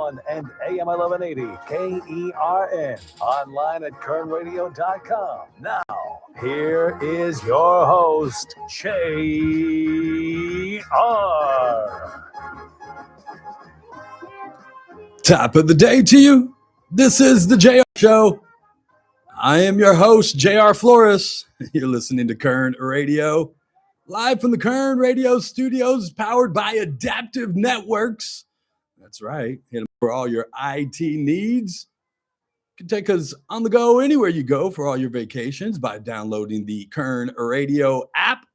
FM 921 and AM 1180 KERN. Online at kernradio.com. Now, here is your host, JR. Top of the day to you. This is the JR Show. I am your host, JR Flores. You're listening to Kern Radio, live from the Kern Radio studios, powered by Adaptive Networks. That's right. Hit them for all your IT needs. You can take us on the go anywhere you go for all your vacations by downloading the Kern Radio app.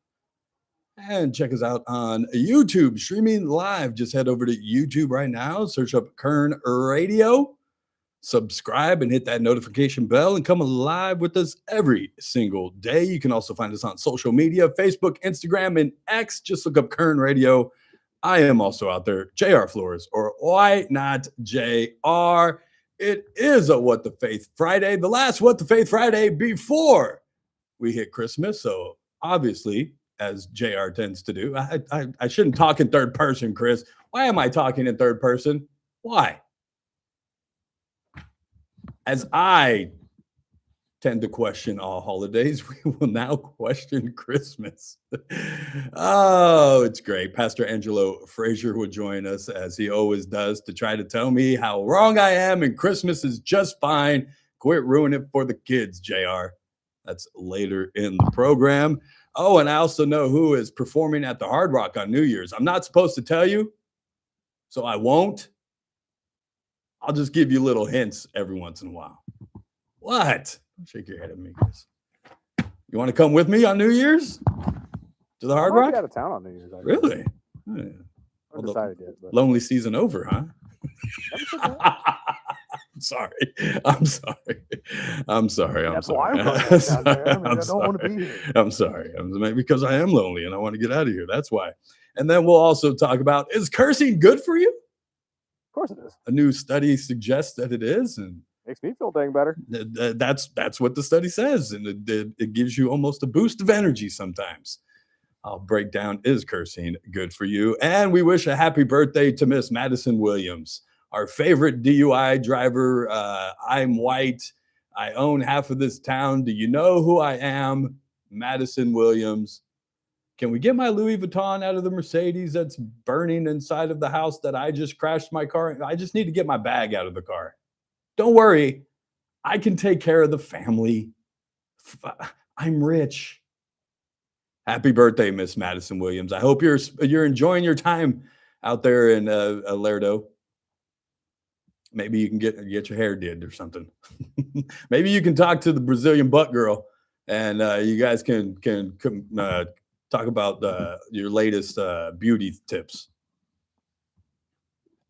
And check us out on YouTube, streaming live. Just head over to YouTube right now, search up Kern Radio, subscribe, and hit that notification bell, and come alive with us every single day. You can also find us on social media, Facebook, Instagram, and X. Just look up Kern Radio. I am also out there, JR Flores, or why not JR? It is a What the Faith Friday, the last What the Faith Friday before we hit Christmas. So obviously, as JR tends to do, I shouldn't talk in third person, Chris. Why am I talking in third person? Why? As I tend to question all holidays, we will now question Christmas. Oh, it's great. Pastor Angelo Frazier will join us, as he always does, to try to tell me how wrong I am and Christmas is just fine. Quit ruining it for the kids, JR. That's later in the program. Oh, and I also know who is performing at the Hard Rock on New Year's. I'm not supposed to tell you, so I won't. I'll just give you little hints every once in a while. What? Don't shake your head at me, Chris. You want to come with me on New Year's to the Hard Rock? Out of town on New Year's. Really? Yeah. Well, decided yet, but... Lonely season over, huh? I'm sorry. That's why I'm down there. I don't want to be here. I'm sorry. Because I am lonely and I want to get out of here. That's why. And then we'll also talk about, is cursing good for you? Of course it is. A new study suggests that it is, and makes me feel dang better. That's what the study says, and it gives you almost a boost of energy sometimes. I'll break down, is cursing good for you? And we wish a happy birthday to Miss Madison Williams, our favorite DUI driver. I'm white. I own half of this town. Do you know who I am? Madison Williams. Can we get my Louis Vuitton out of the Mercedes that's burning inside of the house that I just crashed my car? I just need to get my bag out of the car. Don't worry. I can take care of the family. I'm rich. Happy birthday, Miss Madison Williams. I hope you're enjoying your time out there in Lerdo. Maybe you can get your hair did or something. Maybe you can talk to the Brazilian butt girl, and you guys can talk about your latest beauty tips.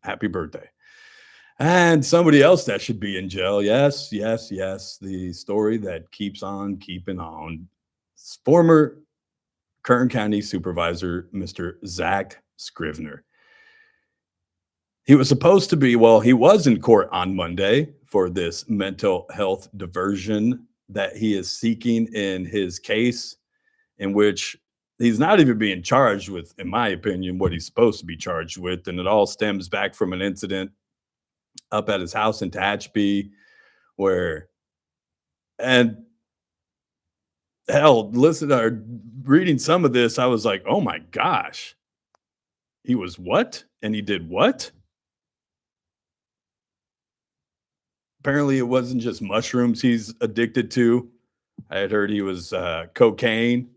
Happy birthday. And somebody else that should be in jail. Yes. The story that keeps on keeping on. Former Kern County Supervisor, Mr. Zack Scrivner. He was supposed to be, he was in court on Monday for this mental health diversion that he is seeking in his case, in which he's not even being charged with, in my opinion, what he's supposed to be charged with. And it all stems back from an incident up at his house in Tehachapi reading some of this, I was like, oh my gosh, he was what? And he did what? Apparently it wasn't just mushrooms he's addicted to. I had heard he was cocaine,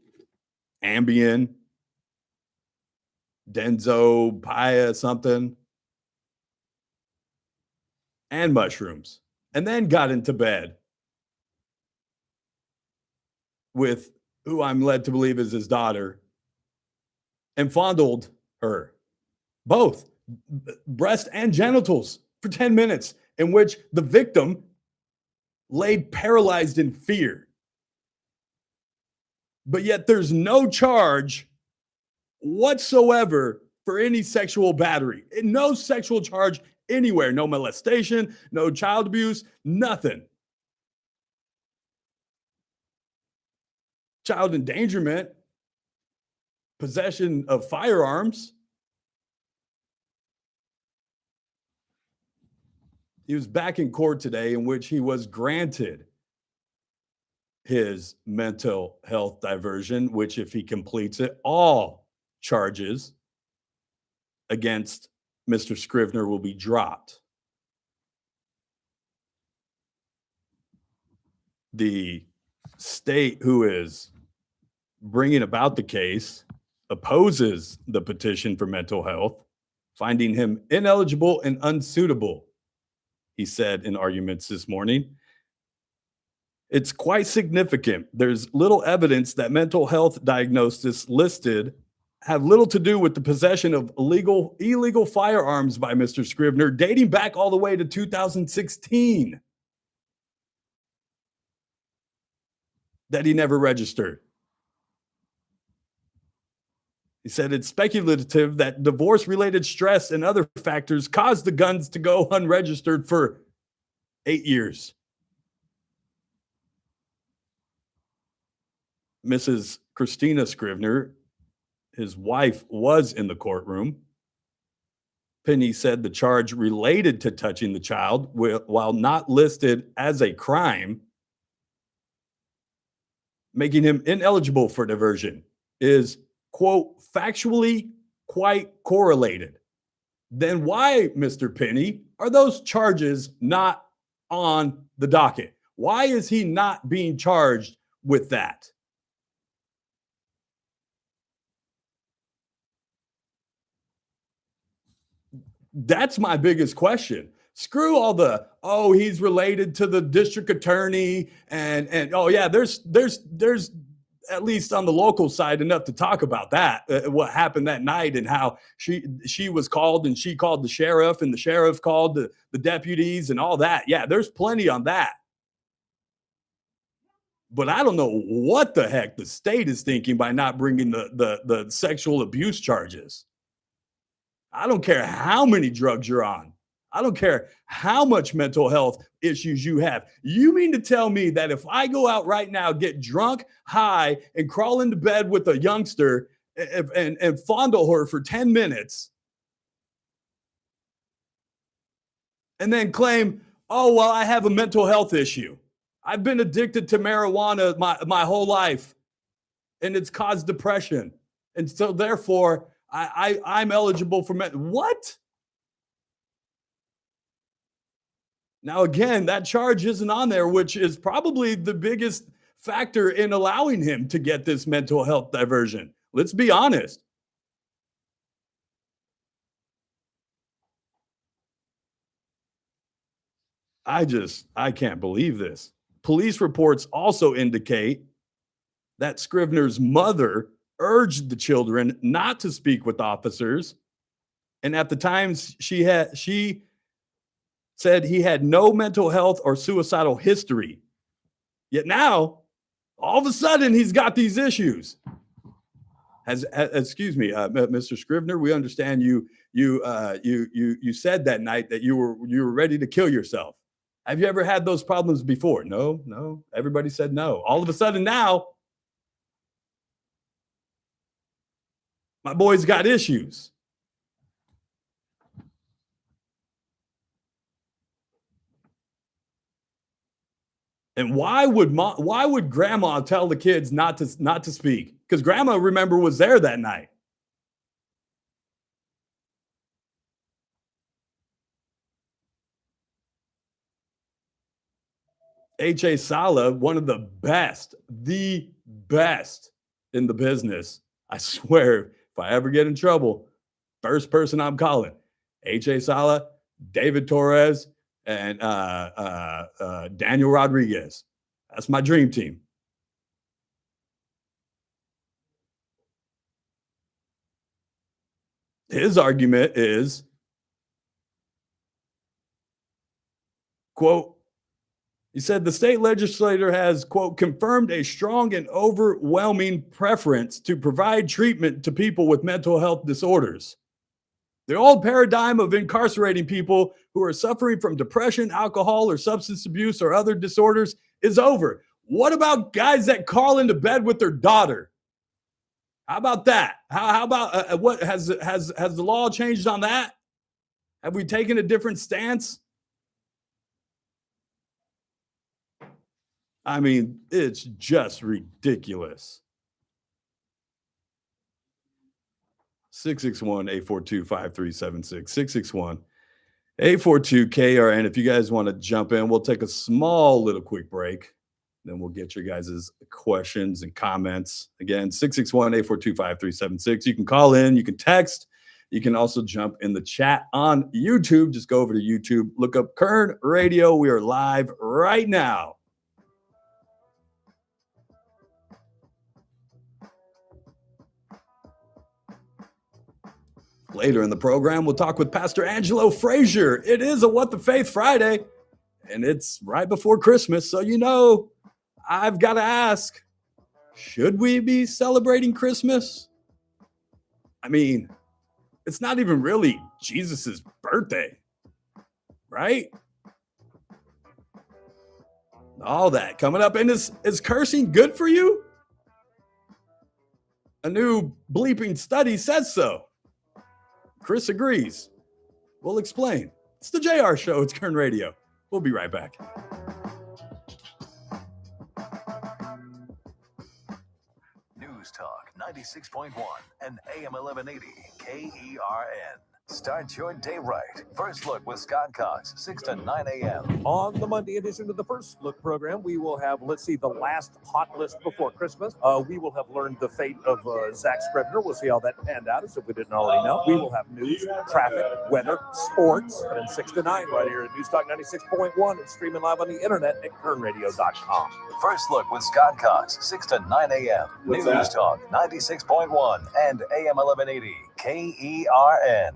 Ambien, Denzopia something, and mushrooms, and then got into bed with who I'm led to believe is his daughter and fondled her, both breast and genitals, for 10 minutes, in which the victim laid paralyzed in fear. But yet there's no charge whatsoever for any sexual battery. No sexual charge anywhere. No molestation, no child abuse, nothing. Child endangerment, possession of firearms. He was back in court today, in which he was granted his mental health diversion, which, if he completes it, all charges against Mr. Scrivner will be dropped. The state who is bringing about the case opposes the petition for mental health, finding him ineligible and unsuitable, he said in arguments this morning. It's quite significant. There's little evidence that mental health diagnoses listed have little to do with the possession of illegal firearms by Mr. Scrivner, dating back all the way to 2016, that he never registered. He said it's speculative that divorce-related stress and other factors caused the guns to go unregistered for 8 years. Mrs. Christina Scrivner, his wife, was in the courtroom. Penny said the charge related to touching the child, while not listed as a crime, making him ineligible for diversion, is, quote, factually quite correlated. Then why, Mr. Penny, are those charges not on the docket? Why is he not being charged with that? That's my biggest question. Screw all the, oh, he's related to the district attorney and oh yeah, there's at least on the local side enough to talk about that, what happened that night and how she was called and she called the sheriff and the sheriff called the deputies and all that. Yeah, there's plenty on that. But I don't know what the heck the state is thinking by not bringing the sexual abuse charges. I don't care how many drugs you're on. I don't care how much mental health issues you have. You mean to tell me that if I go out right now, get drunk, high, and crawl into bed with a youngster and fondle her for 10 minutes and then claim, oh, well, I have a mental health issue. I've been addicted to marijuana my whole life, and it's caused depression. And so therefore, I'm eligible for what? Now, again, that charge isn't on there, which is probably the biggest factor in allowing him to get this mental health diversion. Let's be honest. I can't believe this. Police reports also indicate that Scrivner's mother urged the children not to speak with officers. And at the time, she said he had no mental health or suicidal history. Yet now, all of a sudden, he's got these issues. Excuse me, Mr. Scrivner, we understand you said that night that you were ready to kill yourself. Have you ever had those problems before? No. Everybody said no. All of a sudden now, my boy's got issues. And why would grandma tell the kids not to speak? Because grandma, remember, was there that night. H.A. Sala, one of the best in the business. I swear, if I ever get in trouble, first person I'm calling, H.A. Sala, David Torres, and Daniel Rodriguez. That's my dream team. His argument is, quote, he said the state legislature has, quote, confirmed a strong and overwhelming preference to provide treatment to people with mental health disorders. The old paradigm of incarcerating people who are suffering from depression, alcohol, or substance abuse or other disorders is over. What about guys that crawl into bed with their daughter? How about that? How about what has the law changed on that? Have we taken a different stance? I mean, it's just ridiculous. 661-842-5376. 661-842-KRN. If you guys want to jump in, we'll take a small little quick break. Then we'll get your guys' questions and comments. Again, 661-842-5376. You can call in, you can text, you can also jump in the chat on YouTube. Just go over to YouTube, look up Kern Radio. We are live right now. Later in the program, we'll talk with Pastor Angelo Frazier. It is a What the Faith Friday, and it's right before Christmas. So, I've got to ask, should we be celebrating Christmas? I mean, it's not even really Jesus's birthday, right? All that coming up. And is cursing good for you? A new bleeping study says so. Chris agrees. We'll explain. It's the JR Show. It's Kern Radio. We'll be right back. News Talk 96.1 and AM 1180 KERN. Start your day right. First Look with Scott Cox, 6 to 9 a.m. On the Monday edition of the First Look program, we will have, the last hot list before Christmas. We will have learned the fate of Zack Scrivner. We'll see how that panned out, as if we didn't already know. We will have news, traffic, weather, sports, and then 6 to 9 right here at News Talk 96.1 and streaming live on the internet at kernradio.com. First Look with Scott Cox, 6 to 9 a.m. News Talk 96.1 and AM 1180 KERN.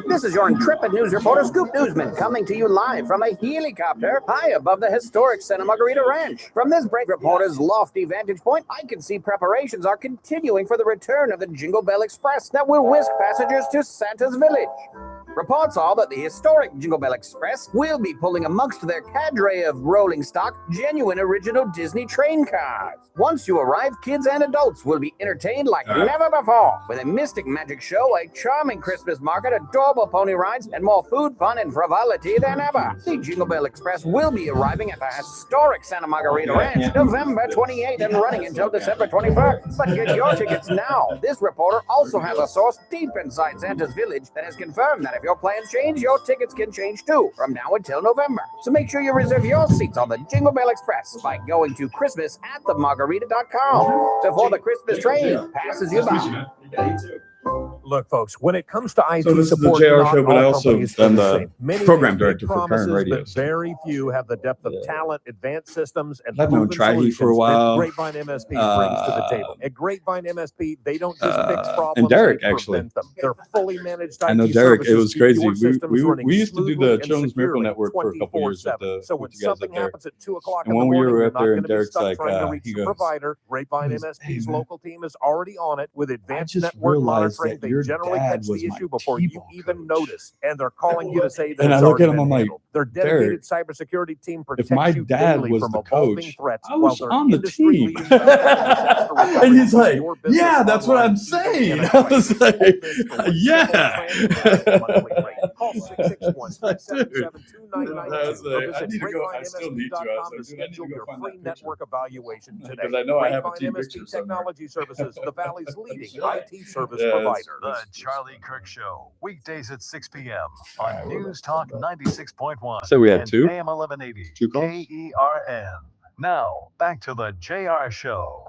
This is your intrepid news reporter, Scoop Newsman, coming to you live from a helicopter high above the historic Santa Margarita Ranch. From this break reporter's lofty vantage point, I can see preparations are continuing for the return of the Jingle Bell Express that will whisk passengers to Santa's Village. Reports are that the historic Jingle Bell Express will be pulling amongst their cadre of rolling stock, genuine original Disney train cars. Once you arrive, kids and adults will be entertained like never before, with a mystic magic show, a charming Christmas market, adorable pony rides, and more food, fun, and frivolity than ever. The Jingle Bell Express will be arriving at the historic Santa Margarita Ranch November 28th and running until December 21st. But get your tickets now. This reporter also has a source deep inside Santa's Village that has confirmed that if your plans change, your tickets can change too, from now until November. So make sure you reserve your seats on the Jingle Bell Express by going to christmas@themargarita.com before the Christmas train passes you by. Look, folks, when it comes to IT So this is the support, JR not Show, but I all also companies am do the same. Many program make director big for Kern promises, Radio, but so. very few have the depth of talent, advanced systems, and I've known proven Trahi for a solutions while. that Grapevine MSP brings to the table. At Grapevine MSP, they don't just fix problems, and Derek, they actually. prevent them. They're fully managed I know IT Derek. It services was keep crazy. your systems running We used to do smoothly the and Children's Miracle securely Network for a couple years 24/7. So when with you guys something up there. happens at 2 o'clock And in the when we morning, were you're up not there, going and to be Derek's stuck like, trying to reach he the goes, provider. Grapevine he goes, MSP's "Hey, man, local team is already on it with advanced just network realized monitoring. that They your generally dad catch was the my issue before you T-ball even coach." notice, and they're calling you to say that And it's I look already at him, been I'm like, handled. Their dedicated Derek, cybersecurity team if my protects you dad daily was from the evolving coach, threats I while was their on the industry-leading team. disaster recovery And he's puts like, your business yeah, that's what online I'm even saying. in a I was crisis. like, Quote this for a yeah. simple transfer monthly rate. Call 661-377-2992 I or was like, I visit need to go. I still need to. I was grapevinemsp.com to like, dude, I need to schedule go your find free that picture. network evaluation today. Because I know I have a team Grapevine picture MSP somewhere. Technology Services, the Valley's leading IT service Yeah, provider. The Charlie Kirk Show, weekdays at 6 p.m. on News Talk 96.1 So we had and two? AM 1180 Two calls? KERN. Now, back to the JR Show.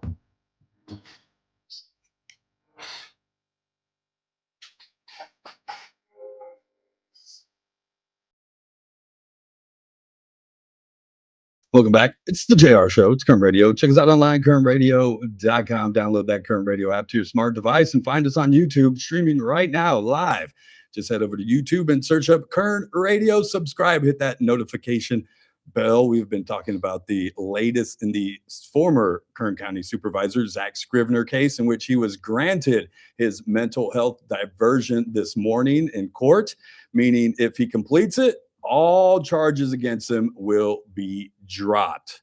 Welcome back. It's the JR Show. It's Kern Radio. Check us out online, kernradio.com. Download that Kern Radio app to your smart device and find us on YouTube, streaming right now, live. Just head over to YouTube and search up Kern Radio. Subscribe, hit that notification bell. We've been talking about the latest in the former Kern County Supervisor, Zack Scrivner case, in which he was granted his mental health diversion this morning in court, meaning if he completes it, all charges against him will be dropped.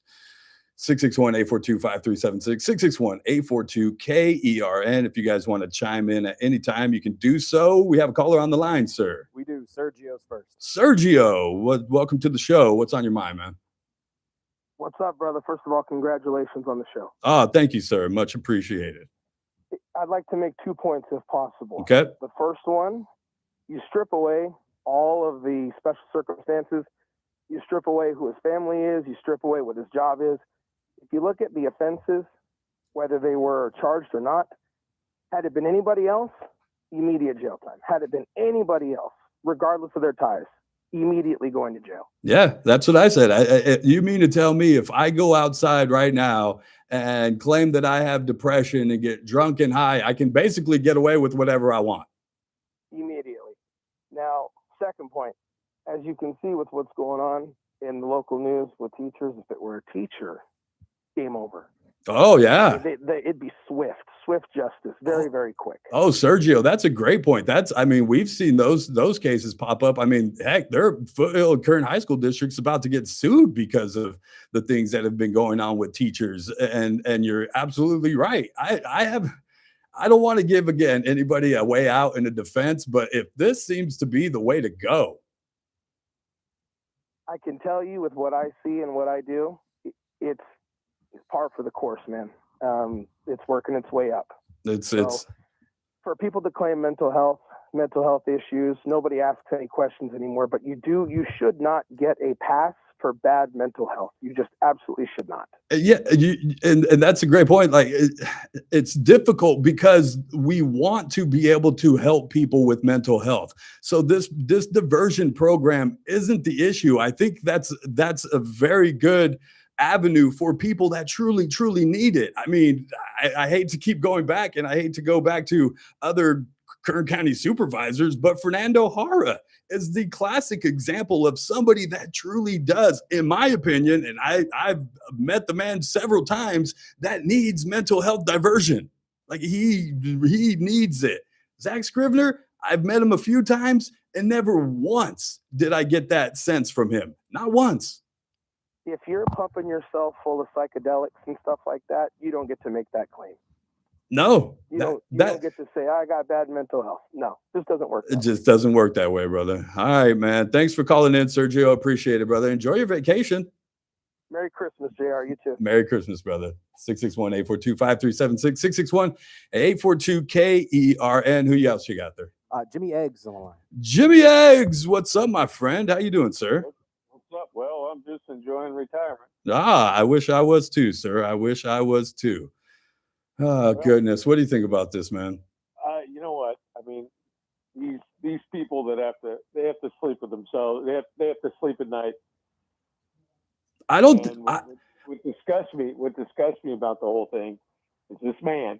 661-842-5376, 661-842-KERN. If you guys want to chime in at any time, you can do so. We have a caller on the line, sir. We do. Sergio's first. Sergio, welcome to the show. What's on your mind, man? What's up, brother? First of all, congratulations on the show. Oh, thank you, sir. Much appreciated. I'd like to make 2 points if possible. Okay. The first one, you strip away all of the special circumstances. You strip away who his family is. You strip away what his job is. If you look at the offenses, whether they were charged or not, had it been anybody else, immediate jail time. Had it been anybody else, regardless of their ties, immediately going to jail. Yeah, that's what I said. You mean to tell me if I go outside right now and claim that I have depression and get drunk and high, I can basically get away with whatever I want? Immediately. Now, second point, as you can see with what's going on in the local news with teachers, if it were a teacher, game over. Oh, yeah. It'd be swift justice, very, very quick. Oh, Sergio, that's a great point. We've seen those cases pop up. I mean, heck, their Foothill Kern High School district's about to get sued because of the things that have been going on with teachers. And you're absolutely right. I don't want to give, again, anybody a way out in a defense, but if this seems to be the way to go. I can tell you with what I see and what I do, it's par for the course, man. It's working its way up. It's for people to claim mental health issues, nobody asks any questions anymore, but you should not get a pass for bad mental health. You just absolutely should not. Yeah, and that's a great point. Like it's difficult because we want to be able to help people with mental health. So this diversion program isn't the issue. I think that's a very good avenue for people that truly need it. I mean, I hate to keep going back, and I hate to go back to other Kern County supervisors, but Fernando Jara is the classic example of somebody that truly does, in my opinion, and I've met the man several times, that needs mental health diversion. Like he needs it. Zack Scrivner, I've met him a few times, and never once did I get that sense from him. Not once. If you're pumping yourself full of psychedelics and stuff like that, you don't get to make that claim. No, you don't get to say, I got bad mental health. No, this doesn't work. It just doesn't work that way, brother. All right, man. Thanks for calling in, Sergio. Appreciate it, brother. Enjoy your vacation. Merry Christmas, JR. You too. Merry Christmas, brother. 661-842-5376, 661-842-KERN. Who else you got there? Jimmy Eggs on the line. Jimmy Eggs, what's up, my friend? How you doing, sir? What's up? Well, I'm just enjoying retirement. I wish I was too, sir. I wish I was too. Oh, goodness. What do you think about this, man? You know what? I mean, these people that have to sleep with themselves. They have to sleep at night. I don't. What disgusts me about the whole thing is this man,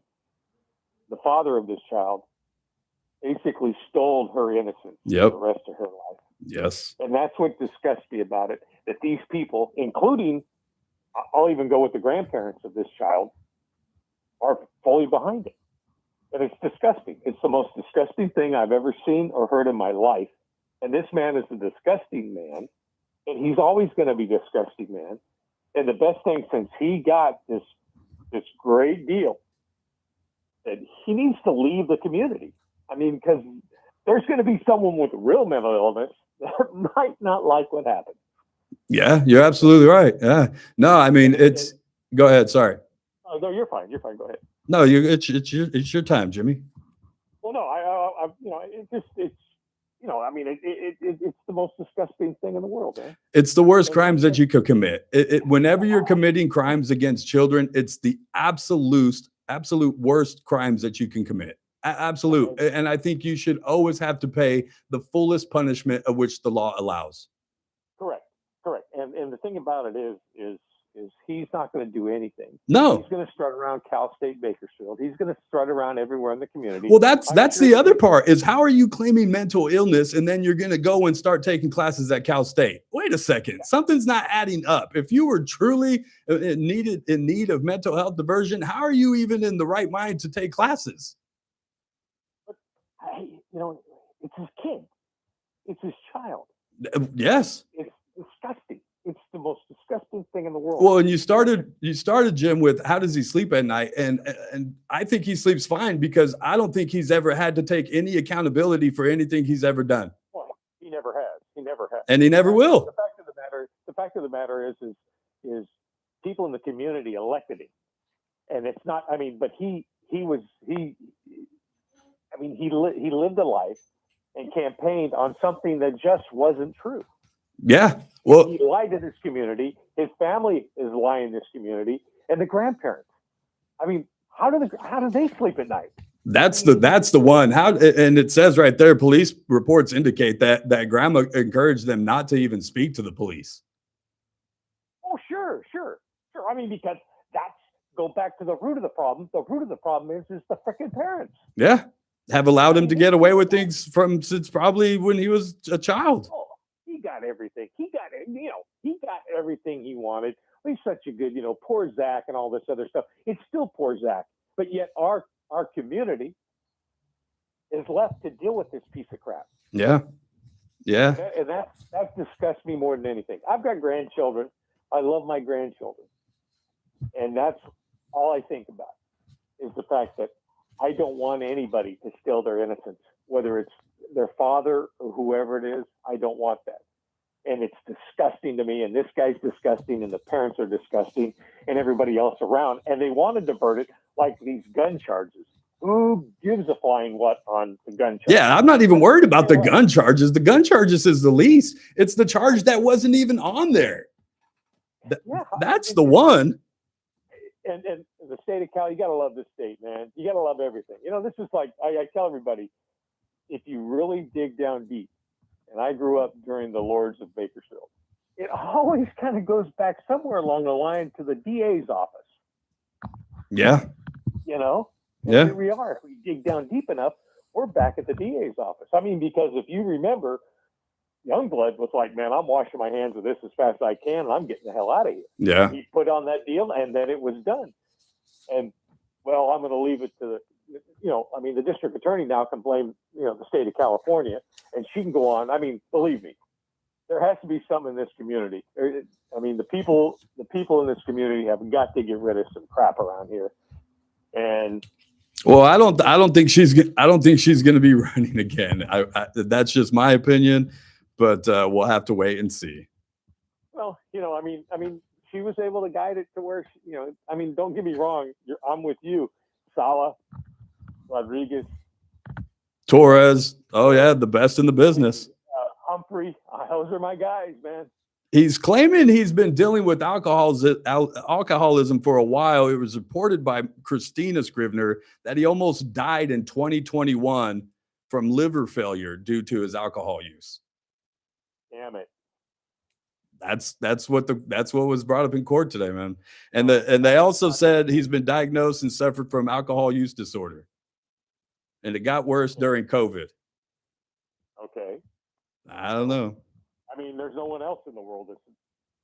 the father of this child, basically stole her innocence for the rest of her life. Yes. And that's what disgusts me about it. That these people, including, I'll even go with the grandparents of this child, are fully behind it. And it's disgusting. It's the most disgusting thing I've ever seen or heard in my life. And this man is a disgusting man. And he's always going to be a disgusting man. And the best thing, since he got this great deal, that he needs to leave the community. I mean, because there's going to be someone with real mental illness that might not like what happened. Yeah, you're absolutely right. Yeah. No, I mean, go ahead. Sorry. Oh, no, you're fine. You're fine. Go ahead. No, it's your time, Jimmy. Well, no, it's the most disgusting thing in the world, man. It's the worst crimes that you could commit. Whenever you're committing crimes against children, it's the absolute worst crimes that you can commit. Absolute. And I think you should always have to pay the fullest punishment of which the law allows. Correct. And the thing about it is he's not going to do anything. No. He's going to strut around Cal State Bakersfield. He's going to strut around everywhere in the community. Well, that's the other part is how are you claiming mental illness and then you're going to go and start taking classes at Cal State? Wait a second. Something's not adding up. If you were truly in need of mental health diversion, how are you even in the right mind to take classes? It's his kid. It's his child. Yes. It's disgusting. It's the most disgusting thing in the world. Well, and you started, Jim, with how does he sleep at night? And I think he sleeps fine because I don't think he's ever had to take any accountability for anything he's ever done. Well, he never has. He never has. And he never will. The fact of the matter is people in the community elected him, and it's not. I mean, but he lived a life and campaigned on something that just wasn't true. Yeah. Well, He lied to this community. His family is lying to this community, and the grandparents. I mean, how do they sleep at night? that's the one. How, and it says right there, police reports indicate that grandma encouraged them not to even speak to the police. Oh, sure. I mean, because go back to the root of the problem. The root of the problem is the freaking parents. Yeah. Have allowed him to get away with things since probably when he was a child. Oh, he got everything. He got everything he wanted. He's such a good, poor Zack and all this other stuff. It's still poor Zack. But yet our community is left to deal with this piece of crap. Yeah. Yeah. And that disgusts me more than anything. I've got grandchildren. I love my grandchildren. And that's all I think about is the fact that I don't want anybody to steal their innocence, whether it's their father or whoever it is. I don't want that. And it's disgusting to me. And this guy's disgusting, and the parents are disgusting, and everybody else around. And they want to divert it like these gun charges. Who gives a flying what on the gun charges? Yeah, I'm not even worried about the gun charges. The gun charges is the least. It's the charge that wasn't even on there. That's the one. And the state of Cal, you got to love this state, man. You got to love everything. This is like, I tell everybody, if you really dig down deep, and I grew up during the Lords of Bakersfield, it always kind of goes back somewhere along the line to the DA's office. Yeah. And yeah. Here we are. If we dig down deep enough, we're back at the DA's office. I mean, because if you remember, Youngblood was like, man, I'm washing my hands of this as fast as I can, and I'm getting the hell out of here. Yeah. He put on that deal, and then it was done. And, well, I'm going to leave it to the district attorney now can blame, the state of California, and she can go on. I mean, believe me, there has to be something in this community. The people in this community have got to get rid of some crap around here. And well, I don't think she's going to be running again. That's just my opinion, but we'll have to wait and see. Well, she was able to guide it to where, don't get me wrong. I'm with you. Sala, Rodriguez, Torres. Oh yeah. The best in the business. Humphrey. Those are my guys, man. He's claiming he's been dealing with alcoholism for a while. It was reported by Christina Scrivner that he almost died in 2021 from liver failure due to his alcohol use. Damn it. That's what was brought up in court today, man. And they also said he's been diagnosed and suffered from alcohol use disorder. And it got worse during COVID. Okay. I don't know. I mean, there's no one else in the world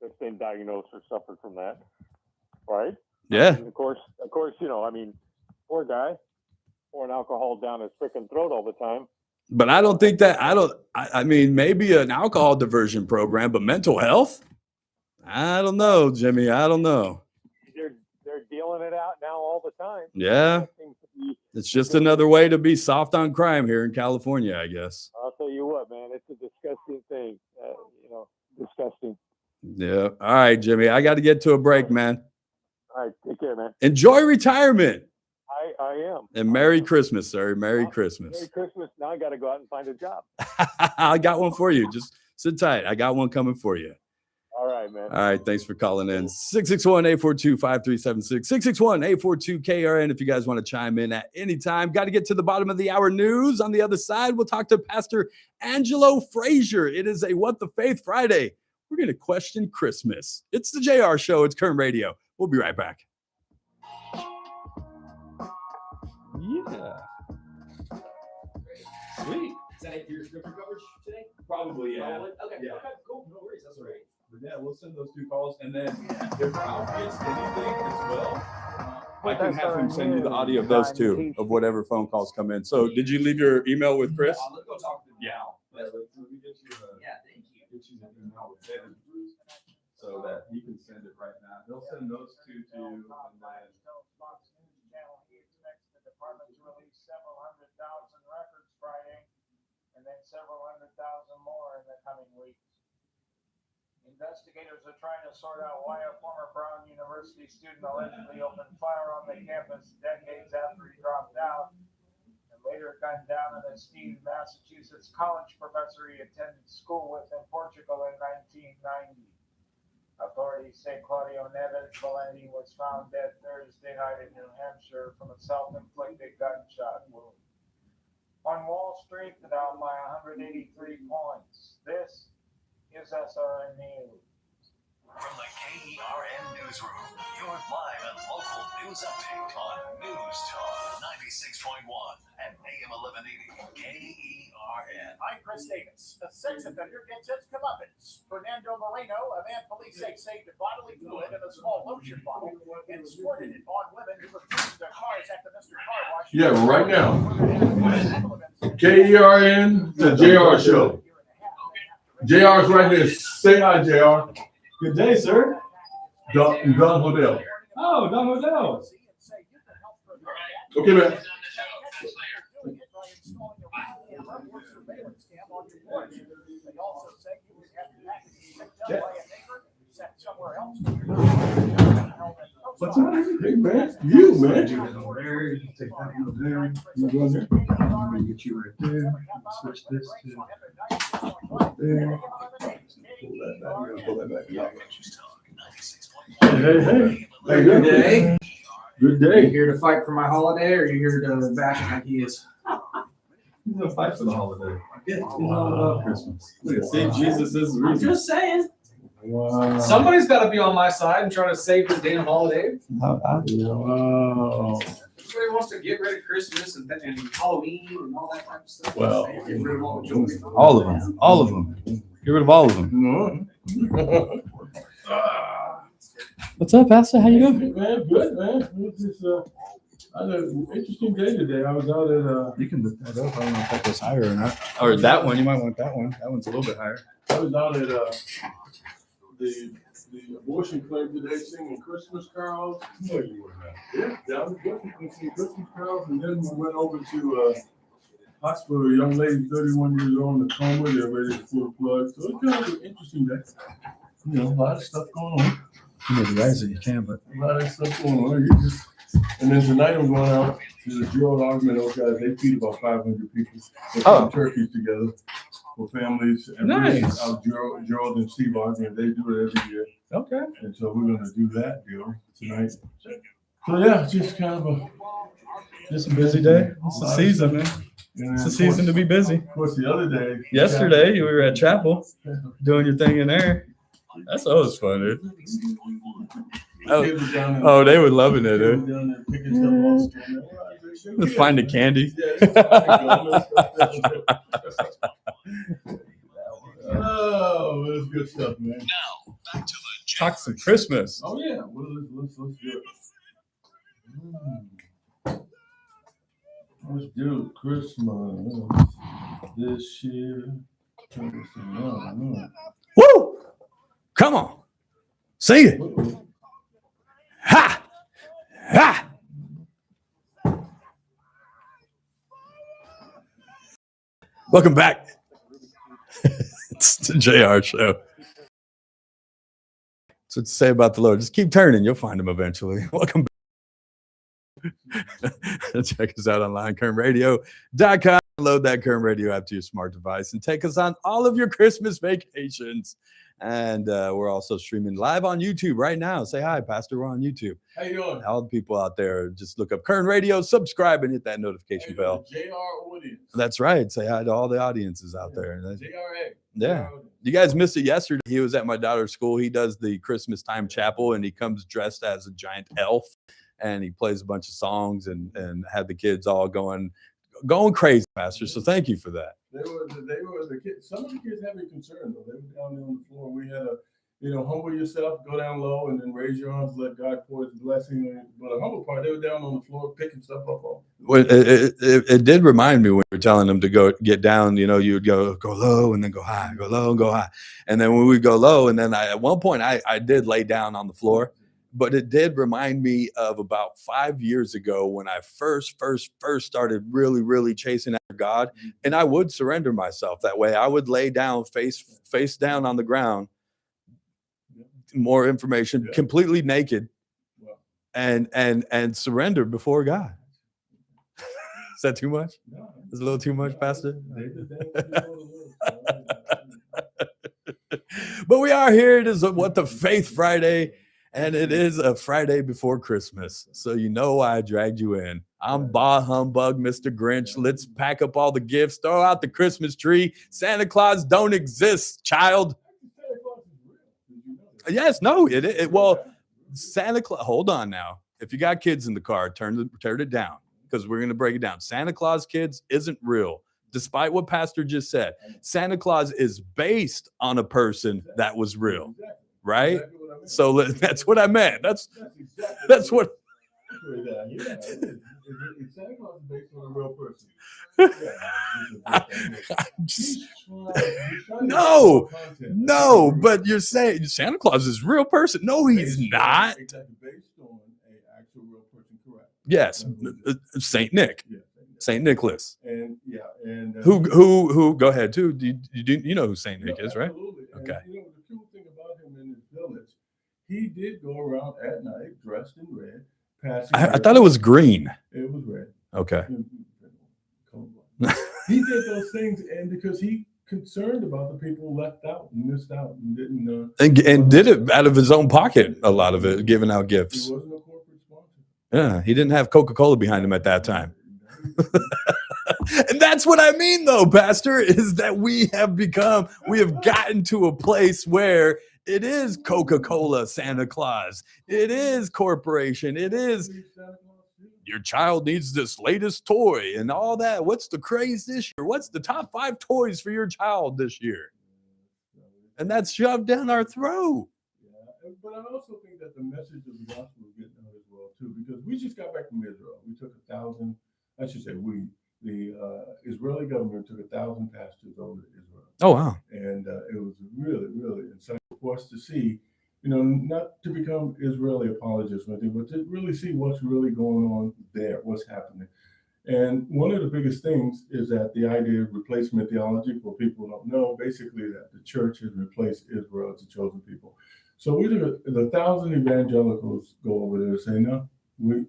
that's been diagnosed or suffered from that, right? Yeah. And of course, poor guy pouring alcohol down his freaking throat all the time. But I don't think that I mean, maybe an alcohol diversion program, but mental health? I don't know, Jimmy. I don't know. They're dealing it out now all the time. Yeah. It's just another way to be soft on crime here in California, I guess. I'll tell you what, man, it's a disgusting thing. Disgusting. Yeah. All right, Jimmy. I got to get to a break, man. All right. Take care, man. Enjoy retirement. I am. And Merry Christmas, sir. Merry Christmas. Merry Christmas. Now I got to go out and find a job. I got one for you. Just sit tight. I got one coming for you. All right, man. All right. Thanks for calling in. 661-842-5376. 661-842-KRN if you guys want to chime in at any time. Got to get to the bottom of the hour news. On the other side, we'll talk to Pastor Angelo Frazier. It is a What the Faith Friday. We're going to question Christmas. It's the JR Show. It's Kern Radio. We'll be right back. Yeah. Sweet. Is that your scripture coverage today? Probably, yeah. Probably? Okay. Yeah. Okay, cool. No worries. That's all right. But yeah, we'll send those 2 calls. And then if Ralph gets anything as well, I can have him send you the audio of those 2 of whatever phone calls come in. So did you leave your email with Chris? Let's go talk to the gal. Let me get you Yeah, thank you. get you the email with Ben so that he can send it right now. He'll send those 2 to you, and then Department to release several 100,000 records Friday, and then several 100,000 more in the coming weeks. Investigators are trying to sort out why a former Brown University student allegedly opened fire on the campus decades after he dropped out and later gunned down an esteemed Massachusetts college professor he attended school with in Portugal in 1990. Authorities say Claudio Neves Valenti was found dead Thursday night in New Hampshire from a self-inflicted gunshot wound. On Wall Street, the Dow by 183 points. This is SRN News. From the KERN Newsroom, your live and local news update on News Talk 96.1 and AM 1180 KERN. I'm Chris Davis. A sex offender gets its comeuppance. Fernando Moreno, a man police say saved bodily fluid in a small lotion bottle and squirted it on women who refused their cars at the Mr. Car Wash. Yeah, right now. KERN, the JR show. JR's right here. Say hi, JR. Good day, sir. Don Hodel. Oh, Don Odell. Okay, man. What's up? Hey, man. You, man. Take that over there. You go in there. I'm going to get you right there. Switch this to there. Pull that back. Hey. Good day. Good Are you day. here to fight for my holiday, or are you here to bash him like he is? He's going to fight for the holiday. He's all about Christmas. See, Jesus is the I'm reason. just saying. Wow. Somebody's got to be on my side and try to save this damn holiday. Wow. Everybody wants to get rid of Christmas and Halloween and all that type of stuff. Well, Get rid of all the joy. All of them. All of them. Get rid of all of them. No. What's up, Pastor? How you doing? Man, good, man. I had an interesting day today. I was out at You can lift that up. I don't know if that goes higher or not. Or that one. You might want that one. That one's a little bit higher. I was out at the abortion clinic today singing Christmas carols. No, you were not. Yeah, down the Brooklyn singing Christmas carols, and then we went over to hospital. A young lady, 31 years old, in a coma. They're ready to pull the plug. So it's kind of an interesting day. You know, a lot of stuff going on. You know the guys that you can, but A lot of stuff going on. And then tonight I'm going out to the Gerald Argument guys. They feed about 500 people. They put turkeys together for families. And Nice. Out Gerald and Steve Argument, they do it every year. okay. And so we're going to do that deal tonight. So yeah, just kind of Just a busy day. It's the season, man. It's the season to be busy. Of course, the other day. Yesterday, you were at chapel doing your thing in there. That's always fun, dude. Oh, they were loving it, dude. Just find the candy. Oh, that's good stuff, man. Now, back to the Talk some Christmas. Oh yeah, well, let's do it. Let's do Christmas this year. Woo! Come on. Sing it. Ha! Ha! Welcome back. It's the JR show. So to say about the Lord, just keep turning. You'll find him eventually. Welcome back. Check us out online, KernRadio.com. Load that Kern Radio app to your smart device and take us on all of your Christmas vacations. And we're also streaming live on YouTube right now. Say hi, Pastor. We're on YouTube. How you doing? All the people out there, just look up Kern Radio, subscribe, and hit that notification bell. JR audience. That's right. Say hi to all the audiences out there. JRA. Yeah. You guys missed it yesterday. He was at my daughter's school. He does the Christmas time chapel, and he comes dressed as a giant elf, and he plays a bunch of songs and had the kids all going crazy, Pastor. So thank you for that. They were the kids. Some of the kids had me concerned though. They were down there on the floor. We had humble yourself, go down low, and then raise your arms, let God pour His blessing. But the humble part, they were down on the floor picking stuff up. Well, it did remind me when we were telling them to go get down. You know, you would go low and then go high, go low and go high, and then when we go low, and then at one point I did lay down on the floor. But it did remind me of about 5 years ago when I first started really chasing after God, and I would surrender myself that way. I would lay down face down on the ground, more information, completely naked, and surrender before God. Is that too much? Is a little too much, Pastor? But we are here. It is What the Faith Friday, and it is a Friday before Christmas. So you know why I dragged you in. I'm Bah Humbug, Mr. Grinch. Let's pack up all the gifts, throw out the Christmas tree. Santa Claus don't exist, child. Yes, no, well, Santa Claus, hold on now. If you got kids in the car, turn it down, because we're going to break it down. Santa Claus, kids, isn't real. Despite what Pastor just said, Santa Claus is based on a person that was real, right? So that's what I meant. That's what. Santa Claus is based on a real person. No, but you're saying Santa Claus is a real person. No, he's not. Based on an actual real person, correct? Yes, Saint Nick. Saint Nicholas. And who go ahead too. You know who Saint Nick is, right? Absolutely. Okay. And, the cool thing about him in his village, he did go around at night dressed in red, passing. I thought it was green. It was red. Okay. He did those things, and because he concerned about the people left out and missed out and didn't and did it out of his own pocket, a lot of it, giving out gifts. He wasn't a corporate sponsor. Yeah, he didn't have Coca-Cola behind him at that time. And that's what I mean, though, Pastor, is that we have gotten to a place where it is Coca-Cola Santa Claus. It is corporation. It is your child needs this latest toy and all that. What's the craze this year? What's the top 5 toys for your child this year? And that's shoved down our throat. Yeah, but I also think that the message of the gospel is getting out as well, too, because we just got back from Israel. We took 1,000, I should say the Israeli government took 1,000 pastors over to Israel. Oh, wow. And it was really, really insightful for us to see, not to become Israeli apologists, but to really see what's really going on there, what's happening. And one of the biggest things is that the idea of replacement theology, for people who don't know, basically that the church has replaced Israel as a chosen people. So we took the 1,000 evangelicals go over there and say, no, we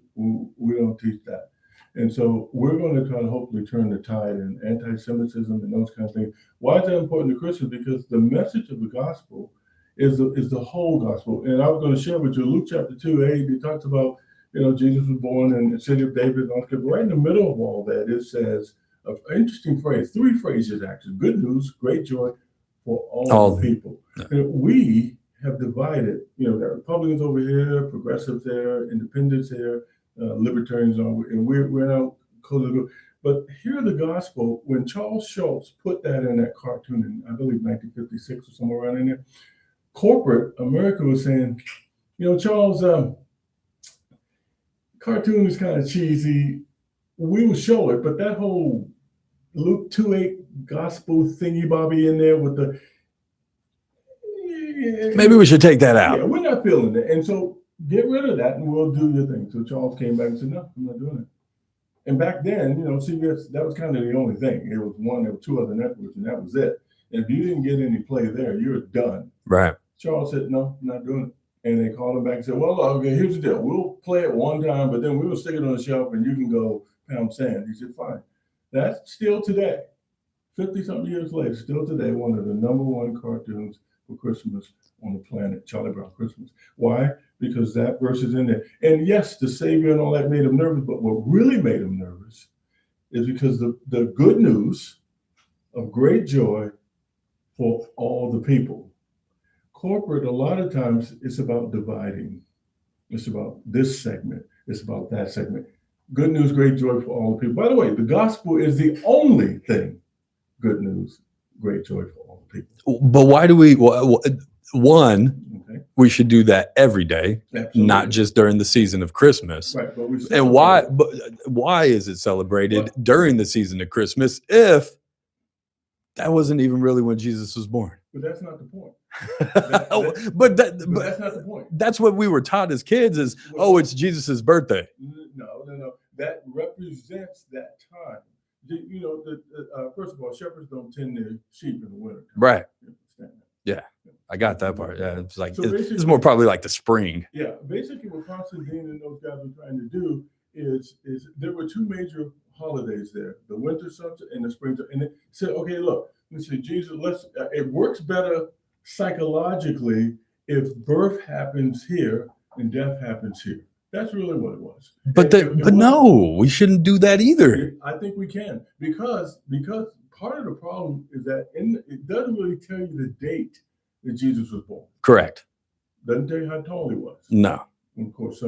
don't teach that. And so we're going to try to hopefully turn the tide in anti-Semitism and those kinds of things. Why is that important to Christians? Because the message of the gospel is the whole gospel. And I was going to share with you Luke chapter 2:8. It talks about, Jesus was born in the city of David. Right in the middle of all that, it says an interesting phrase, 3 phrases actually: good news, great joy for all the people. Yeah. We have divided. There are Republicans over here, progressives there, independents there. Libertarians are, and we're now close. But here the gospel, when Charles Schulz put that in that cartoon in, I believe, 1956 or somewhere around in there, corporate America was saying, Charles, cartoon is kind of cheesy. We will show it, but that whole Luke 2:8 gospel thingy bobby in there with the maybe we should take that out. Yeah, we're not feeling it, and so get rid of that and we'll do your thing. So Charles came back and said, no, I'm not doing it. And back then, CBS, that was kind of the only thing. There were 2 other networks, and that was it. And if you didn't get any play there, you're done. Right. Charles said, no, I'm not doing it. And they called him back and said, well, okay, here's the deal. We'll play it one time, but then we will stick it on the shelf and you can go pound sand. He said, fine. That's still today, 50-something years later, still today, one of the #1 cartoons for Christmas on the planet, Charlie Brown Christmas. Why? Because that verse is in there. And yes, the Savior and all that made him nervous, but what really made him nervous is because the good news of great joy for all the people. Corporate, a lot of times, it's about dividing. It's about this segment. It's about that segment. Good news, great joy for all the people. By the way, the gospel is the only thing. Good news, great joy for all the people. But why do we? We should do that every day, absolutely, not just during the season of Christmas. Right, but and why is it celebrated during the season of Christmas if that wasn't even really when Jesus was born? But that's not the point. But that's not the point. That's what we were taught as kids is, it's Jesus's birthday. No. That represents that time. First of all, shepherds don't tend their sheep in the winter. Right. Yeah. I got that part. Yeah, it's like So it's basically- more probably like the spring. Yeah, basically what Constantine and those guys were trying to do is there were two major holidays there, the winter solstice and the spring solstice. And they said, okay, look, let's see, Jesus, it works better psychologically if birth happens here and death happens here. That's really what it was. But no, we shouldn't do that either. I think we can because part of the problem is that it doesn't really tell you the date that Jesus was born. Correct. Doesn't tell you how tall he was. No. And of course,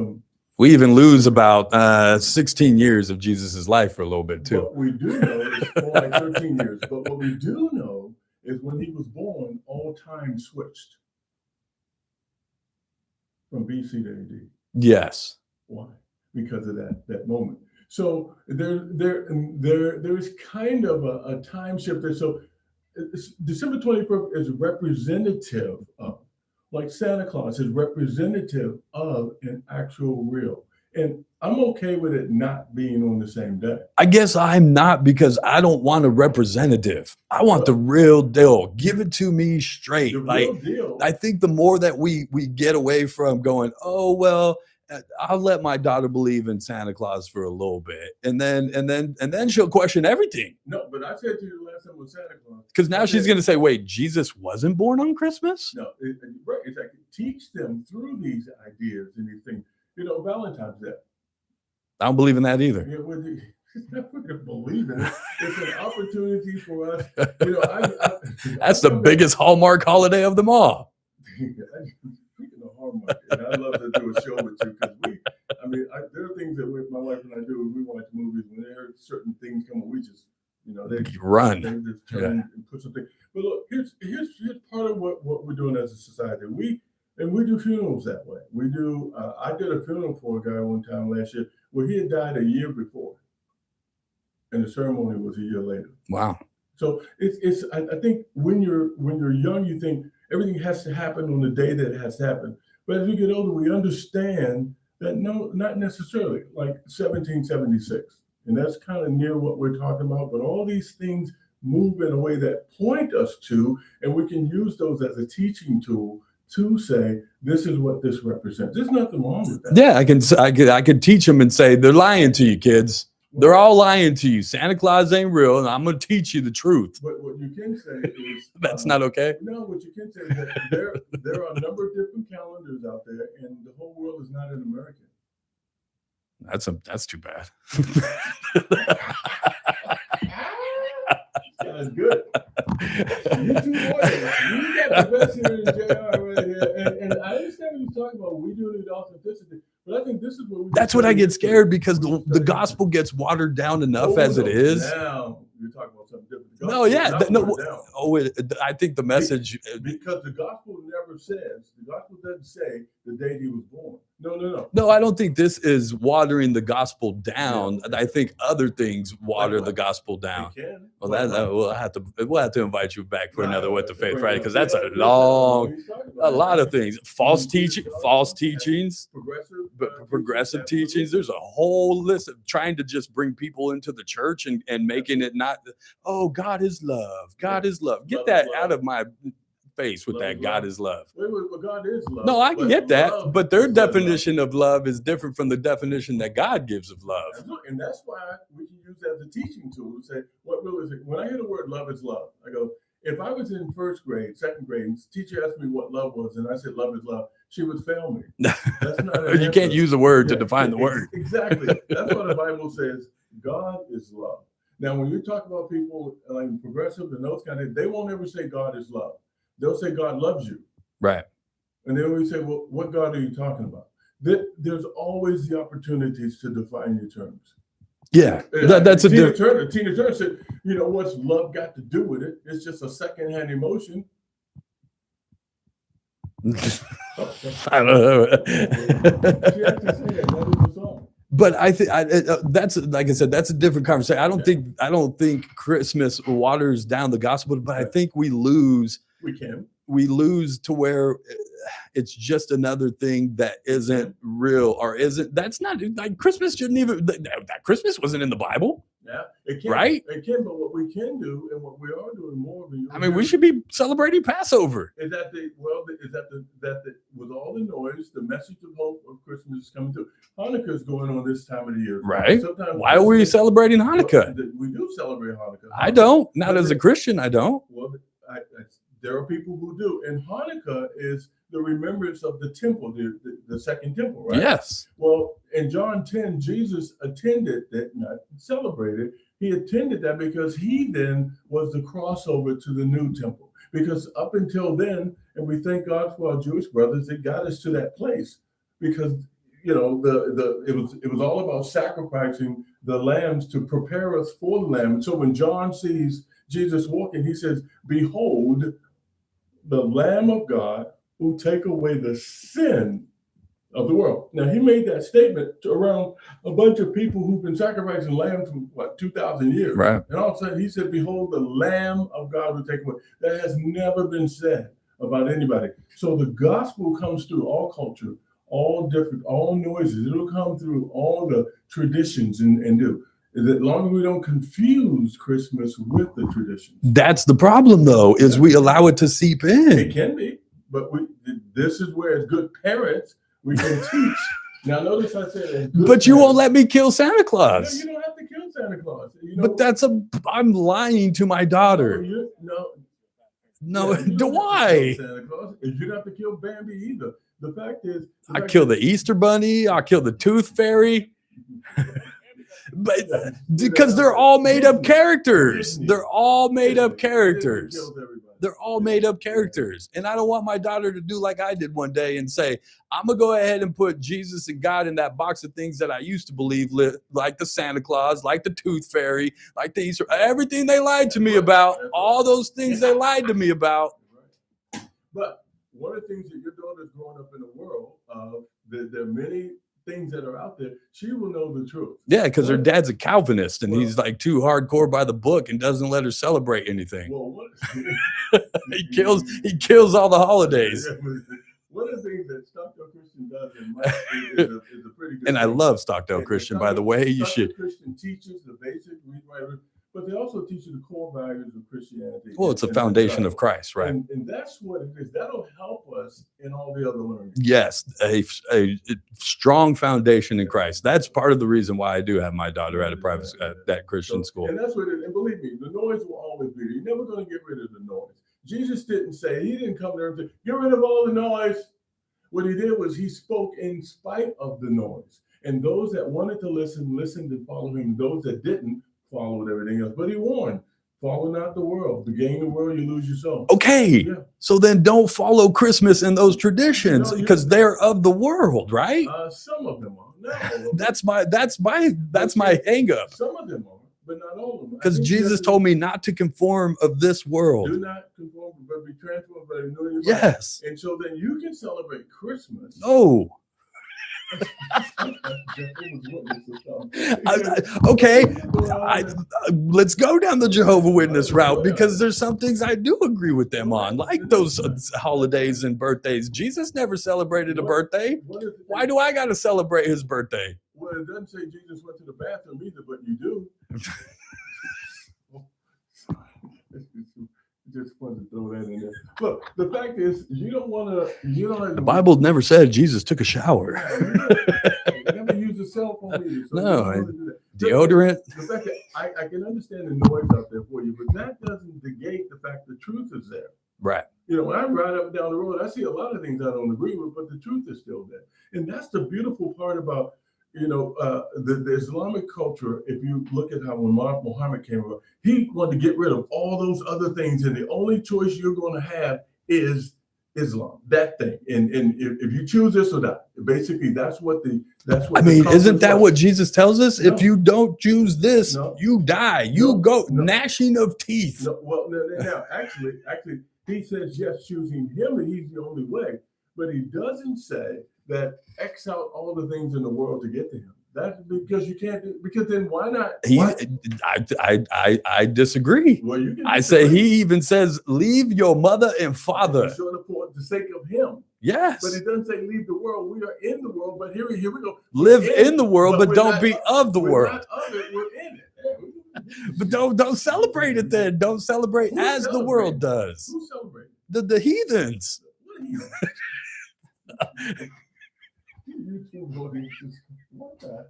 we even lose about 16 years of Jesus's life for a little bit too. What we do know is more like 13 years. But what we do know is when he was born, all time switched from BC to AD. Yes. Why? Because of that moment. So there is kind of a time shift there. So December 21st is representative of, like Santa Claus is representative of an actual real. And I'm okay with it not being on the same day. I guess I'm not, because I don't want a representative. I want the real deal. Give it to me straight. The Like, real deal. I think the more that we get away from going, oh, well, I'll let my daughter believe in Santa Claus for a little bit, and then she'll question everything. No, but I said to you last time with Santa Claus. Because now she's going to say, wait, Jesus wasn't born on Christmas? No, right. It's like teach them through these ideas and these things. You know, Valentine's Day. I don't believe in that either. Yeah, well, it's not for them to believe in it. It's an opportunity for us. You know, That's the biggest Hallmark holiday of them all. Speaking of Hallmark, and I love to do a show with you because there are things that my wife and I do. We watch movies when they heard certain things come on, we just, they run. They just turn and put something. But look, here's part of what we're doing as a society. We do funerals that way. We do. I did a funeral for a guy one time last year where he had died a year before, and the ceremony was a year later. Wow. So it's. I think when you're young, you think everything has to happen on the day that it has to happen. But as we get older, we understand that no, not necessarily. Like 1776, and that's kind of near what we're talking about. But all these things move in a way that point us to, and we can use those as a teaching tool to say, this is what this represents. There's nothing wrong with that. Yeah, I can teach them and say, they're lying to you, kids. They're all lying to you. Santa Claus ain't real, and I'm going to teach you the truth. But what you can say is that's not okay. No, what you can say is that there are a number of different calendars out there, and the whole world is not an American. That's too bad. That's good. You two boys, you got the best here in JR right here. And I understand what you're talking about. We do need authenticity, but I think this is what we. That's what I get scared, because the gospel gets watered down enough as it is. Now you're talking about something different. No, yeah, I think the message, because the gospel never says, the gospel doesn't say the day he was born. No. No, I don't think this is watering the gospel down. Yeah. I think other things water the gospel down. Well, we'll have to invite you back for another What the Faith Friday, because that's a lot of things. False teachings, progressive teachings. There's a whole list of trying to just bring people into the church and making it not, oh, God is love. God is love. Get that out of my face with that. God is love. Wait, God is love. No, I can get that, but their definition of love is different from the definition that God gives of love. And that's why we can use that as a teaching tool to say, what really is it? When I hear the word love is love, I go, if I was in first grade, second grade, and the teacher asked me what love was, and I said love is love, she would fail me. That's not you can't use a word to define the word. Exactly. That's what the Bible says. God is love. Now, when you talk about people like progressive and those kind of, they won't ever say God is love. They'll say God loves you. Right. And then we say, well, what God are you talking about? There's always the opportunities to define your terms. Yeah, that's a different. Tina Turner said, what's love got to do with it? It's just a secondhand emotion. I don't know. But I think that's, like I said, that's a different conversation. I don't think Christmas waters down the gospel, but I think we lose to where it's just another thing that isn't real, or isn't. That's not like Christmas. Shouldn't even that Christmas wasn't in the Bible. Yeah, it can, right? It can, but what we can do and what we are doing more of, I mean, we should be celebrating Passover. Is that with all the noise, the message of hope of Christmas is coming through. Hanukkah is going on this time of the year, right? Sometimes why are we celebrating Hanukkah? We do celebrate Hanukkah. I don't. Not as a Christian, I don't. Well, there are people who do, and Hanukkah is the remembrance of the temple, the second temple, right? Yes. Well, in John 10, Jesus attended that, not celebrated. He attended that because he then was the crossover to the new temple. Because up until then, and we thank God for our Jewish brothers, it got us to that place. Because it was all about sacrificing the lambs to prepare us for the lamb. And so when John sees Jesus walking, he says, "Behold, the Lamb of God who take away the sin of the world." Now, he made that statement around a bunch of people who've been sacrificing lambs for 2,000 years. Right. And all of a sudden, he said, "Behold, the Lamb of God who take away." That has never been said about anybody. So the gospel comes through all culture, all different, all noises. It'll come through all the traditions and do. As long as we don't confuse Christmas with the traditions. That's the problem, though, is we allow it to seep in. It can be, but this is where, as good parents, we can teach. Now, notice I said, but you won't let me kill Santa Claus. No, you don't have to kill Santa Claus. But I'm lying to my daughter. No, why? Santa Claus. You don't have to kill Bambi either. The fact is, I kill the Easter Bunny. I kill the Tooth Fairy. But because they're all made up characters. They're all made up characters. They're all made up characters. And I don't want my daughter to do like I did one day and say, I'm going to go ahead and put Jesus and God in that box of things that I used to believe, like the Santa Claus, like the Tooth Fairy, like the Easter, everything they lied to me about, all those things they lied to me about. But one of the things that your daughter's growing up in a world of, there are many things that are out there, she will know the truth. Yeah, because her dad's a Calvinist and he's like too hardcore by the book and doesn't let her celebrate anything. Well, he kills all the holidays. One of the things that Stockdale Christian does is a pretty good and thing. I love Stockdale Christian, by the way. You should. Christian teaches the basic read, write, but they also teach you the core values of Christianity. Well, it's a foundation of Christ, right? And that's what it is. That'll help us in all the other learning. Yes, a strong foundation in Christ. That's part of the reason why I do have my daughter at a private that Christian school. And that's what it is. And believe me, the noise will always be there. You're never going to get rid of the noise. Jesus didn't say, he didn't come there and say, get rid of all the noise. What he did was he spoke in spite of the noise. And those that wanted to listen, listened and followed him. Those that didn't, followed everything else. But he warned, follow not the world. To gain the world, you lose your soul. Okay. Yeah. So then don't follow Christmas and those traditions because they're of the world, right? Some of them are. Not all of them. That's my hang up. Some of them are, but not all of them. Because Jesus told me not to conform of this world. Do not conform, but be transformed by the renewing of your mind. Yes. And so then you can celebrate Christmas. Oh. Let's go down the Jehovah's Witness route because there's some things I do agree with them on, like those holidays and birthdays. Jesus never celebrated a birthday. Why do I got to celebrate his birthday? Well, it doesn't say Jesus went to the bathroom either, but you do. Just wanted to throw that in there. Look, the fact is, you don't want to. The Bible never said Jesus took a shower. Never use a cell phone either. So no, deodorant. The fact that I can understand the noise out there for you, but that doesn't negate the fact the truth is there. Right. When I ride up and down the road, I see a lot of things I don't agree with, but the truth is still there. And that's the beautiful part about the Islamic culture. If you look at how when Muhammad came around, he wanted to get rid of all those other things, and the only choice you're going to have is Islam, that thing. And if you choose this or that, basically that's what. I mean, isn't that what Jesus tells us? No. If you don't choose this, you die. You go gnashing of teeth. Now, actually, he says yes, choosing him, and he's the only way. But he doesn't say that X out all the things in the world to get to him. That's because you can't do, because then why not? I disagree. Well, you can I say he even says, leave your mother and father. For the sake of him. Yes. But it doesn't say leave the world. We are in the world, but here we go. Live in the world, but don't be of the world. We're not of it, we're in it. But don't celebrate it then. Don't celebrate Who as the world does. Who celebrates? The heathens. What are you YouTube boys just what the?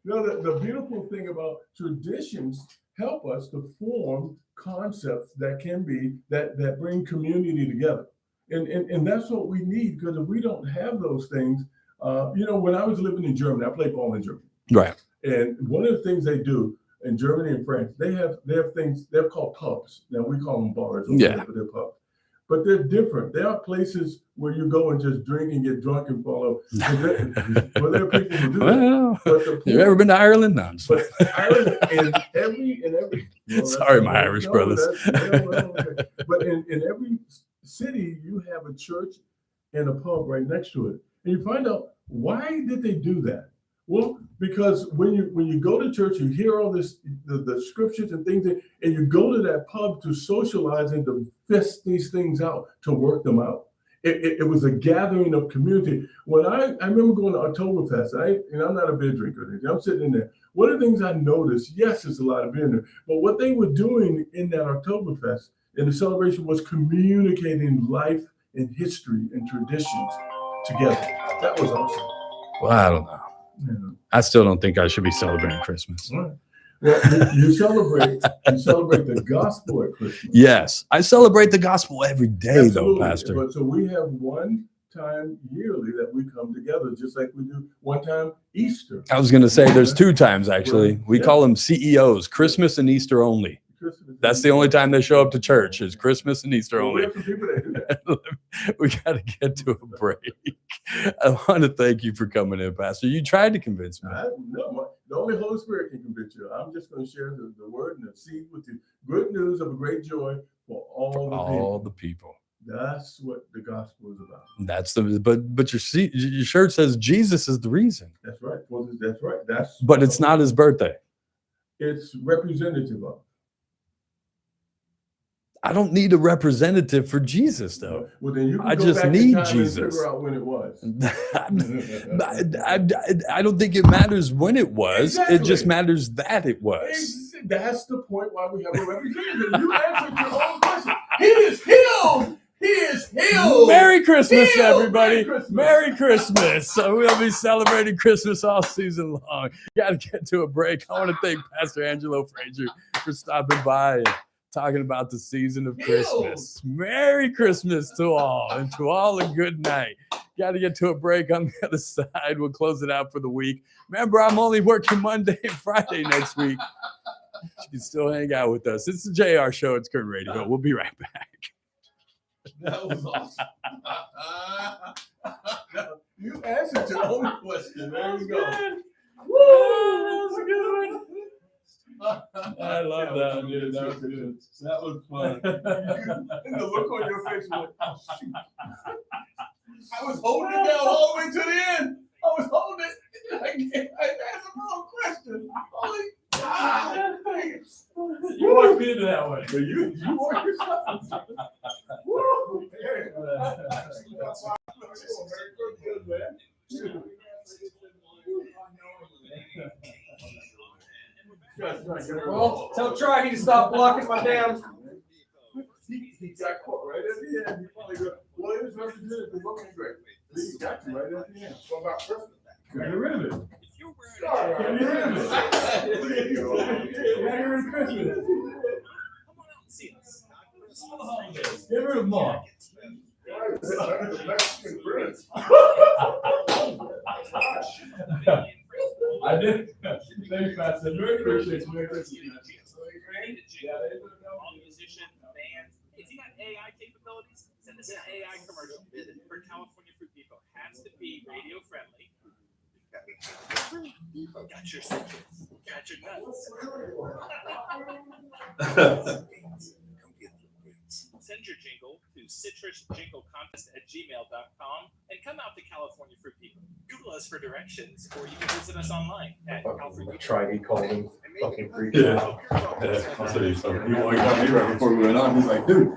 The beautiful thing about traditions help us to form concepts that can be that bring community together. And that's what we need, because if we don't have those things, when I was living in Germany, I played ball in Germany. Right. And one of the things they do in Germany and France, they have things they're called pubs. Now we call them bars, Yeah. but they're pubs. But they're different. There are places where you go and just drink and get drunk and fall over. Well, there are people who do that. Well, But you ever been to Ireland? No, I'm just but Ireland in every Sorry, my Irish brothers. Okay. But in every city, you have a church and a pub right next to it. And you find out, why did they do that? Well, because when you go to church, you hear all this, the scriptures and things, and you go to that pub to socialize and to fist these things out, to work them out. It was a gathering of community. When I remember going to Oktoberfest, and I'm not a beer drinker, I'm sitting in there. One of the things I noticed, yes, there's a lot of beer in there, but what they were doing in that Oktoberfest in the celebration was communicating life and history and traditions together. That was awesome. Well, I don't know. Yeah. I still don't think I should be celebrating Christmas. Right. Well, you celebrate the gospel at Christmas. Yes, I celebrate the gospel every day, Absolutely. though, Pastor. But so we have one time yearly that we come together, just like we do one time Easter. I was going to say there's 2 times, actually. We call them CEOs, Christmas and Easter only. Christmas. That's the only time they show up to church, is Christmas and Easter Well, we only. have some people that do that. We got to get to a break. I want to thank you for coming in, Pastor. You tried to convince me. No, the only Holy Spirit can convince you. I'm just going to share the word and the seed with you. Good news of a great joy for all the people. That's what the gospel is about. That's but your shirt says Jesus is the reason. That's right. Well, that's right. But it's not his birthday. It's representative of. I don't need a representative for Jesus, though. Well, then you can I go just back in need time Jesus. and figure out when it was. I don't think it matters when it was. Exactly. It just matters that it was. That's the point why we have a representative. You answered your own question. He is healed. He is healed. Merry Christmas, Healed. everybody. Merry Christmas. Merry Christmas. So we'll be celebrating Christmas all season long. Got to get to a break. I want to thank Pastor Angelo Frazier for stopping by and talking about the season of Christmas. Merry Christmas to all, and to all a good night. Got to get to a break. On the other side, we'll close it out for the week. Remember, I'm only working Monday and Friday next week. You can still hang out with us. It's the JR Show. It's Kern Radio. We'll be right back. That was awesome. You answered your own question. There you go. Woo! That was a good one. I love that, dude. That was good. That was fun. And the look on your face was like, oh, shoot. I was holding it down all the way to the end. I was holding it. I asked the wrong question. Holy God. You walked me into that one. So you work yourself. Woo! Good, man. Well, tell Try to stop blocking my damn. He got caught right at the end. He probably got, well, it was represented the looking great. He got you right at the end. What about Christmas? Get rid of it. Get rid of it. Get rid of Christmas. Get rid of Mom. Mexican Prince. I did. Thanks, Pastor. Very appreciate you. Very appreciate you. Musician, bands. If you got AI capabilities, send us an AI commercial for California Fruit Depot. Has to be radio friendly. Got your citrus. Got your nuts. Send your jingle to citrusjinglecontest@gmail.com and come out to California Fruit Depot. Google us for directions, or you can visit us online at California. Try, he called him fucking freak. Yeah. I'll tell you something. He got me right before we went on. He's like, dude,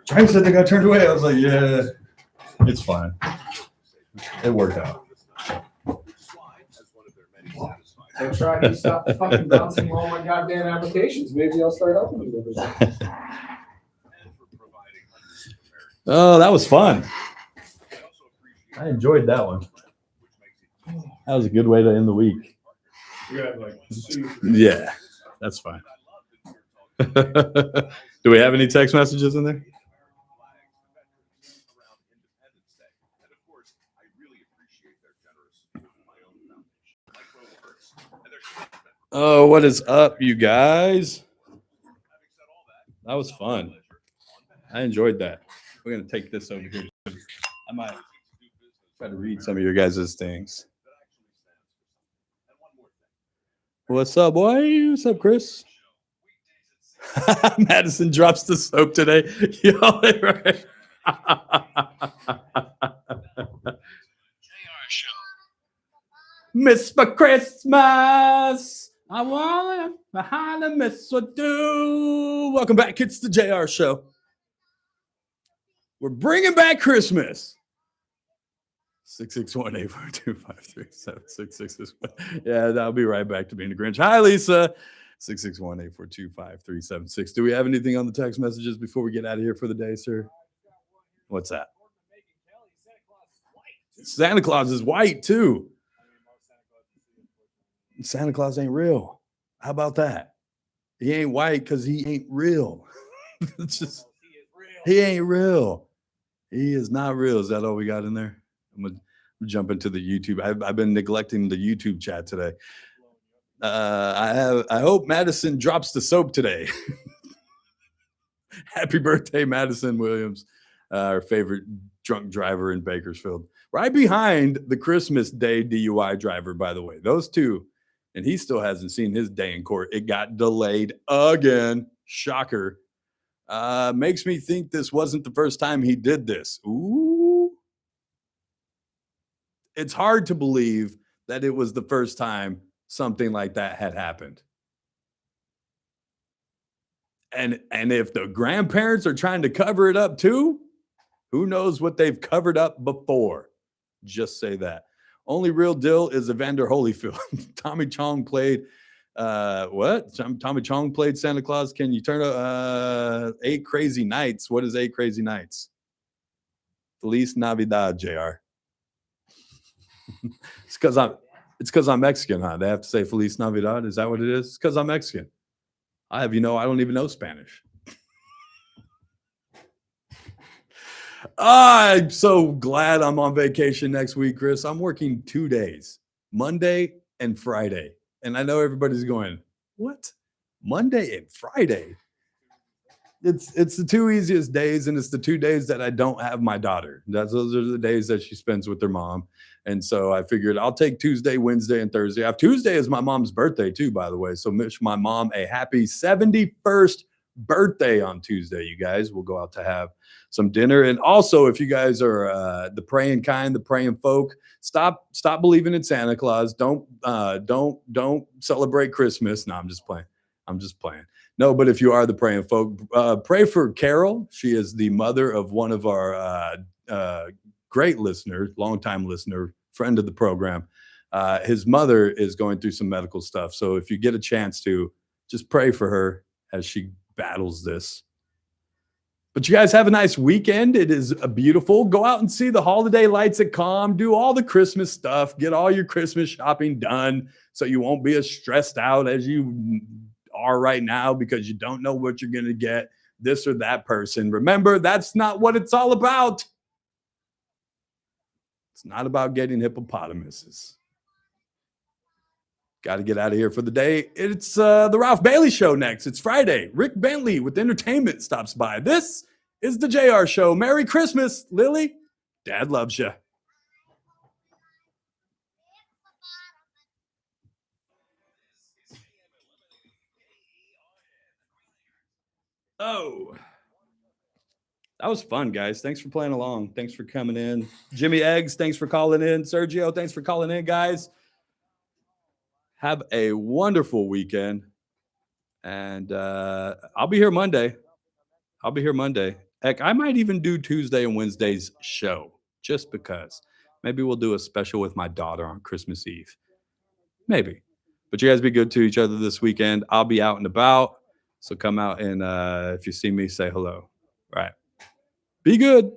Try said they got turned away. I was like, yeah, it's fine. It worked out. Make sure I can stop fucking bouncing all my goddamn applications. Maybe I'll start opening them or something. Oh, that was fun. I enjoyed that one. That was a good way to end the week. Yeah, that's fine. Do we have any text messages in there? Oh, what is up, you guys? That was fun. I enjoyed that. We're going to take this over here. I might try to read some of your guys' things. What's up, boy? What's up, Chris? Madison drops the soap today. Yo, right. Miss for Christmas. I want behind the mistletoe. Welcome back. It's the JR Show. We're bringing back Christmas. 661-842-5376. Yeah, I'll be right back to being the Grinch. Hi, Lisa. 661-842-5376. Do we have anything on the text messages before we get out of here for the day, sir? What's that? Santa Claus is white, too. Santa Claus ain't real. How about that? He ain't white because he ain't real. It's just, he ain't real. He is not real. Is that all we got in there? I'm gonna jump into the YouTube. I've been neglecting the YouTube chat today. I hope Madison drops the soap today. Happy birthday, Madison Williams, our favorite drunk driver in Bakersfield. Right behind the Christmas Day DUI driver, by the way. Those two. And he still hasn't seen his day in court. It got delayed again. Shocker. Makes me think this wasn't the first time he did this. Ooh. It's hard to believe that it was the first time something like that had happened. And if the grandparents are trying to cover it up too, who knows what they've covered up before? Just say that. Only real deal is Evander Holyfield. Tommy Chong played what? Tommy Chong played Santa Claus. Can you turn 8 Crazy Nights? What is 8 Crazy Nights? Feliz Navidad, JR. It's because I'm Mexican, huh? They have to say Feliz Navidad. Is that what it is? It's because I'm Mexican. I don't even know Spanish. I'm so glad I'm on vacation next week, Chris. I'm working 2 days, Monday and Friday. And I know everybody's going, what? Monday and Friday? It's the 2 easiest days, and it's the 2 days that I don't have my daughter. Those are the days that she spends with her mom. And so I figured I'll take Tuesday, Wednesday, and Thursday. Tuesday is my mom's birthday too, by the way. So wish my mom a happy 71st birthday on Tuesday, you guys. We'll go out to have some dinner. And also, if you guys are the praying kind, the praying folk, stop believing in Santa Claus. Don't celebrate Christmas. No, I'm just playing. No, but if you are the praying folk, pray for Carol. She is the mother of one of our great listener, longtime listener, friend of the program. His mother is going through some medical stuff. So if you get a chance to, just pray for her as she battles this. But you guys have a nice weekend. It is beautiful. Go out and see the holiday lights at Calm. Do all the Christmas stuff. Get all your Christmas shopping done so you won't be as stressed out as you are right now because you don't know what you're going to get, this or that person. Remember, that's not what it's all about. It's not about getting hippopotamuses. Got to get out of here for the day. It's the Ralph Bailey Show next. It's Friday. Rick Bentley with entertainment stops by. This is the JR Show. Merry Christmas, Lily. Dad loves you. Oh, that was fun, guys. Thanks for playing along. Thanks for coming in. Jimmy Eggs, thanks for calling in. Sergio, thanks for calling in, guys. Have a wonderful weekend. And I'll be here Monday. Heck, I might even do Tuesday and Wednesday's show just because. Maybe we'll do a special with my daughter on Christmas Eve. Maybe. But you guys be good to each other this weekend. I'll be out and about. So come out and if you see me, say hello. All right. Be good.